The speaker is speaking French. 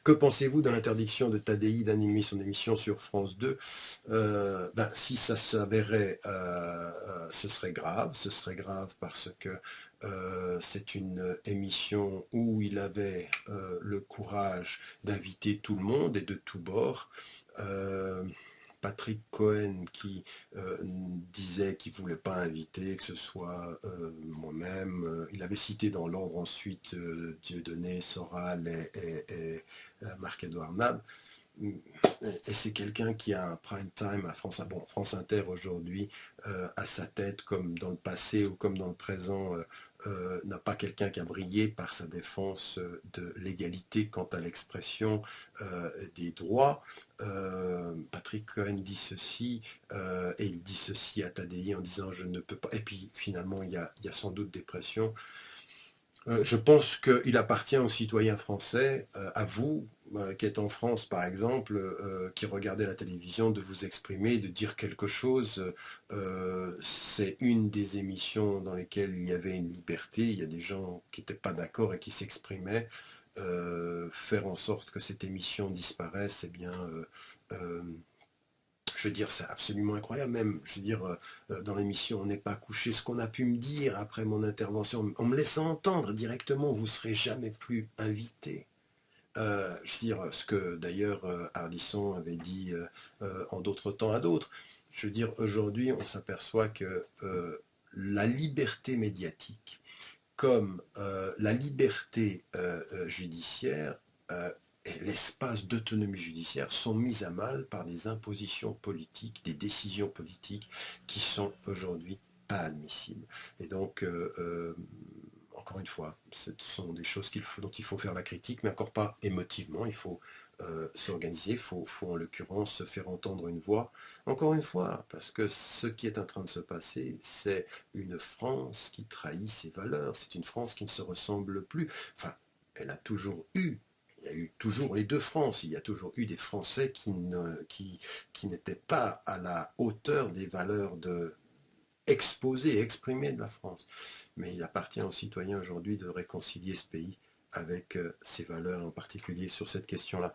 Que pensez-vous de l'interdiction de Tadi d'animer son émission sur France 2? Si ça s'avérait, ce serait grave. Ce serait grave parce que c'est une émission où il avait le courage d'inviter tout le monde et de tous bords. Euh, Patrick Cohen qui disait qu'il ne voulait pas inviter, que ce soit moi-même. Il avait cité dans l'ordre ensuite Dieudonné, Soral et Marc-Édouard Nab. Et c'est quelqu'un qui a un prime time à France, bon, France Inter aujourd'hui à sa tête, comme dans le passé ou comme dans le présent, n'a pas quelqu'un qui a brillé par sa défense de l'égalité quant à l'expression des droits. Patrick Cohen dit ceci, et il dit ceci à Tadi en disant je ne peux pas. Et puis finalement, il y a sans doute des pressions. Je pense qu'il appartient aux citoyens français, à vous, qui êtes en France par exemple, qui regardez la télévision, de vous exprimer, de dire quelque chose. C'est une des émissions dans lesquelles il y avait une liberté, il y a des gens qui n'étaient pas d'accord et qui s'exprimaient. Faire en sorte que cette émission disparaisse, eh bien, euh, je veux dire, c'est absolument incroyable. Même, je veux dire, dans l'émission On n'est pas couché, ce qu'on a pu me dire après mon intervention, en me laissant entendre directement, vous ne serez jamais plus invité. Je veux dire, ce que d'ailleurs Ardisson avait dit en d'autres temps à d'autres. Je veux dire, aujourd'hui, on s'aperçoit que la liberté médiatique, comme la liberté judiciaire, et l'espace d'autonomie judiciaire sont mis à mal par des impositions politiques, des décisions politiques qui sont aujourd'hui pas admissibles. Et donc, encore une fois, ce sont des choses dont il faut faire la critique, mais encore pas émotivement. Il faut s'organiser, il faut en l'occurrence se faire entendre une voix. Encore une fois, parce que ce qui est en train de se passer, c'est une France qui trahit ses valeurs. C'est une France qui ne se ressemble plus. Enfin, elle a toujours eu. Il y a eu toujours les deux France. Il y a toujours eu des Français qui n'étaient pas à la hauteur des valeurs exposées, exprimées de la France. Mais il appartient aux citoyens aujourd'hui de réconcilier ce pays avec ses valeurs, en particulier sur cette question-là.